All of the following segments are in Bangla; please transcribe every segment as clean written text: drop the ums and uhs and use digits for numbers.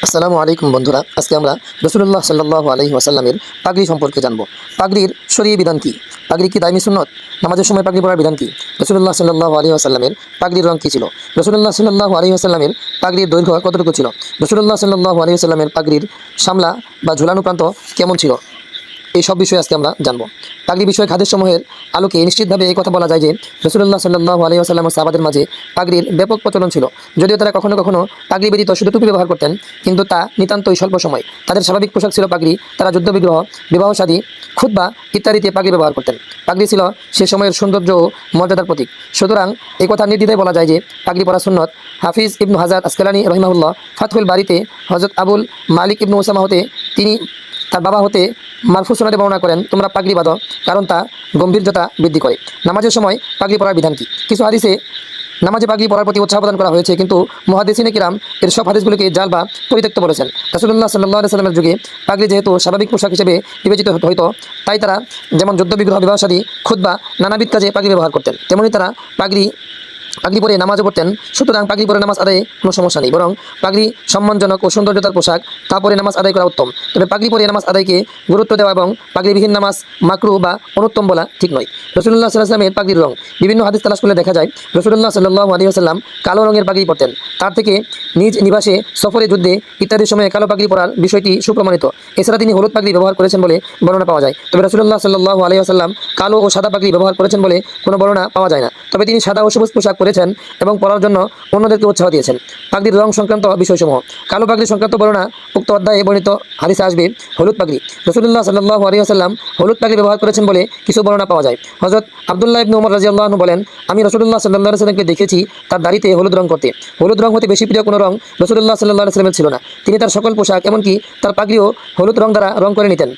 আসসালামু আলাইকুম বন্ধুরা, আজকে আমরা রাসূলুল্লাহ সাল্লাল্লাহু আলাইহি ওয়াসাল্লামের পাগড়ি সম্পর্কে জানব। পাগড়ির শরীয়ী বিধান কি? পাগড়ি কি দায়মি সুন্নত? নামাজের সময় পাগড়ি পরার বিধান কি? রাসূলুল্লাহ সাল্লাল্লাহু আলাইহি ওয়াসাল্লামের পাগড়ির রং কী ছিল? রাসূলুল্লাহ সাল্লাল্লাহু আলাইহি ওয়াসাল্লামের পাগড়ির দৈর্ঘ্য কতটুকু ছিল? রাসূলুল্লাহ সাল্লাল্লাহু আলাইহি ওয়াসাল্লামের পাগড়ির সামলা বা ঝুলানো প্রান্ত কেমন ছিল? এই সব বিষয়ে আজকে আমরা জানব। পাগড়ি বিষয়ক হাদিসসমূহের আলোকে নিশ্চিতভাবে এই কথা বলা যায় যে রাসূলুল্লাহ সাল্লাল্লাহু আলাইহি ওয়াসাল্লাম ও সাহাবাদের মাঝে পাগড়ির ব্যাপক প্রচলন ছিল। যদিও তারা কখনো কখনো পাগড়ি ব্যতীত শুধু টুপি ব্যবহার করতেন, কিন্তু তা নিতান্তই স্বল্প সময়। তাদের স্বাভাবিক পোশাক ছিল পাগড়ি। তারা যুদ্ধবিগ্রহ, বিবাহ শাদী, খুতবা ইত্যাদিতে পাগড়ি ব্যবহার করতেন। পাগড়ি ছিল সে সময়ের সৌন্দর্য ও মর্যাদার প্রতীক। সুতরাং এই কথা নির্দ্বিধায় বলা যায় যে পাগড়ি পরা সুন্নত। হাফিজ ইবনু হাজার আসকালানী রহিমাহুল্লাহ ফাতহুল বারিতে হযরত আবুল মালিক ইবনু উসামা হতে তিনি তার বাবা হতে মারফু সনদে বর্ণনা করেন, তোমরা পাগড়ি বাঁধো, কারণ তা গম্ভীর্যতা বৃদ্ধি করে। নামাজের সময় পাগড়ি পরার বিধান কি? কিছু হাদিসে নামাজে পাগড়ি পরার প্রতি উৎসাহ প্রদান করা হয়েছে, কিন্তু মুহাদ্দিসিনে কিরাম এর সব হাদিসগুলোকে জাল বা পরিত্যক্ত বলেছেন। রাসূলুল্লাহ সাল্লাল্লাহু আলাইহি ওয়াসাল্লামের যুগে পাগড়ি যেহেতু স্বাভাবিক পোশাক হিসেবে বিবেচিত হতো, তাই তারা যেমন যুদ্ধবিগ্রহ, বিবাহ শাদী, খুতবা, নানাবিধ কাজে পাগড়ি ব্যবহার করতেন, তেমনি তারা পাগড়ি পরে নামাজও পড়তেন। সুতরাং পাগড়ি পরে নামাজ আদায়ে কোনো সমস্যা নেই, বরং পাগড়ি সম্মানজনক ও সৌন্দর্যতার পোশাক, তা পরে নামাজ আদায় করা উত্তম। তবে পাগড়ি পরে নামাজ আদায়কে গুরুত্ব দেওয়া এবং পাগড়িবিহীন নামাজ মাকরুহ বা অনুত্তম বলা ঠিক নয়। রাসূলুল্লাহ সাল্লাল্লাহু আলাইহি ওয়াসাল্লামের পাগড়ির রং বিভিন্ন হাদিস তালাশ করলে দেখা যায় রাসূলুল্লাহ সাল্লাল্লাহু আলাইহি ওয়াসাল্লাম কালো রঙের পাগড়ি পরতেন। তার থেকে নিজ নিবাসে, সফরে, যুদ্ধে ইত্যাদি সময়ে কালো পাগড়ি পরার বিষয়টি সুপ্রমাণিত। এছাড়া তিনি হলুদ পাগড়ি ব্যবহার করেছেন বলে বর্ণনা পাওয়া যায়। তবে রাসূলুল্লাহ সাল্লাল্লাহু আলাইহি ওয়াসাল্লাম কালো ও সাদা পাগড়ি ব্যবহার করেছেন বলে কোনো বর্ণনা পাওয়া যায় না। তবে তিনি সাদা ও সবুজ পোশাক পরেছেন এবং পরার জন্য অন্যদেরকে উৎসাহ দিয়েছেন। পাগড়ির রং সংক্রান্ত বিষয়সমূহ। কালো পাগড়ি সংক্রান্ত বর্ণনা উক্ত অধ্যায়ে বর্ণিত হাদিসে আসবে। হলুদ পাগড়ি। রাসূলুল্লাহ সাল্লাল্লাহু আলাইহি ওয়াসাল্লাম হলুদ পাগড়ি ব্যবহার করেছেন বলে কিছু বর্ণনা পাওয়া যায়। হযরত আব্দুল্লাহ ইবনে ওমর রাদিয়াল্লাহু আনহু বলেন, আমি রাসূলুল্লাহ সাল্লাল্লাহু আলাইহি ওয়াসাল্লামকে দেখেছি তার দাড়িতে হলুদ রং করতে। হলুদ রং হতে বেশি প্রিয় কোনো রং রাসূলুল্লাহ সাল্লাল্লাহু আলাইহি ওয়াসাল্লামের ছিল না। তিনি তার সকল পোশাক, এমনকি তার পাগড়িও হলুদ রং দ্বারা রং করে নিতেন।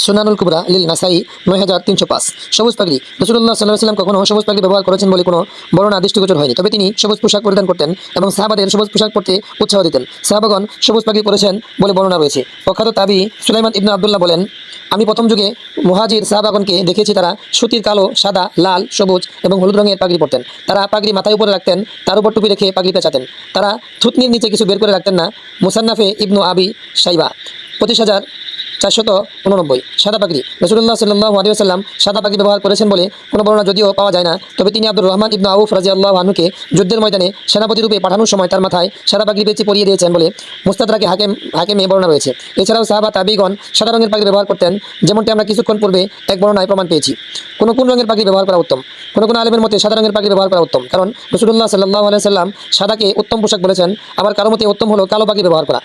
সুনানুল কুবরা লিল নাসাই 9305। সবুজ পাগড়ি। রাসূলুল্লাহ সাল্লাল্লাহু আলাইহি ওয়াসাল্লাম কখনো সবুজ পাগড়ি ব্যবহার করেছেন বলে কোনো বর্ণনা দৃষ্টিগোচর হয়নি। তবে তিনি সবুজ পোশাক পরিধান করতেন এবং সাহাবাদের সবুজ পোশাক পরতে উৎসাহ দিতেন। সাহাবাগণ সবুজ পাগড়ি পরেছেন বলে বর্ণনা রয়েছে। প্রখ্যাত তাবী সুলাইমান ইবনে আব্দুল্লাহ বলেন, আমি প্রথম যুগে মুহাজির সাহাবাগণকে দেখেছি তারা সুতির কালো, সাদা, লাল, সবুজ এবং হলুদ রঙের পাগড়ি পরতেন। তারা পাগড়ি মাথায় উপরে রাখতেন, তার উপর টুপি রেখে পাগড়ি পেঁচাতেন। তারা থুতনির নিচে কিছু বের করে রাখতেন না। মুসান্নাফে ইবনু আবি শাইবা 25489। সাদা পাগড়ি। রাসূলুল্লাহ সাল্লাল্লাহু আলাইহি ওয়াসাল্লাম সাদা পাগড়ি ব্যবহার করেছেন বলে কোনো বর্ণনা যদিও পাওয়া যায় না, তবে তিনি আব্দুর রহমান ইবনে আউফ রাদিয়াল্লাহু আনহুকে যুদ্ধের ময়দানে সেনাপতি রূপে পাঠানোর সময় তার মাথায় সাদা পাগড়ি পেঁচিয়ে পরিয়ে দিয়েছেন বলে মুস্তাদরাকে হাকিমে বর্ণনা রয়েছে। এছাড়াও সাহাবা তাবিগণ সাদা রঙের পাগড়ি ব্যবহার করতেন, যেমনটি আমরা কিছুক্ষণ পূর্বে এক বর্ণনায় প্রমাণ পেয়েছি। কোন রঙের পাগড়ি ব্যবহার করা উত্তম? কোন আলেমের মতে সাদা রঙের পাগড়ি ব্যবহার করা উত্তম, কারণ রাসূলুল্লাহ সাল্লাল্লাহু আলাইহি ওয়াসাল্লাম সাদাকে উত্তম পোশাক বলেছেন। আবার কারো মতে উত্তম হলো কালো পাগড়ি ব্যবহার করা,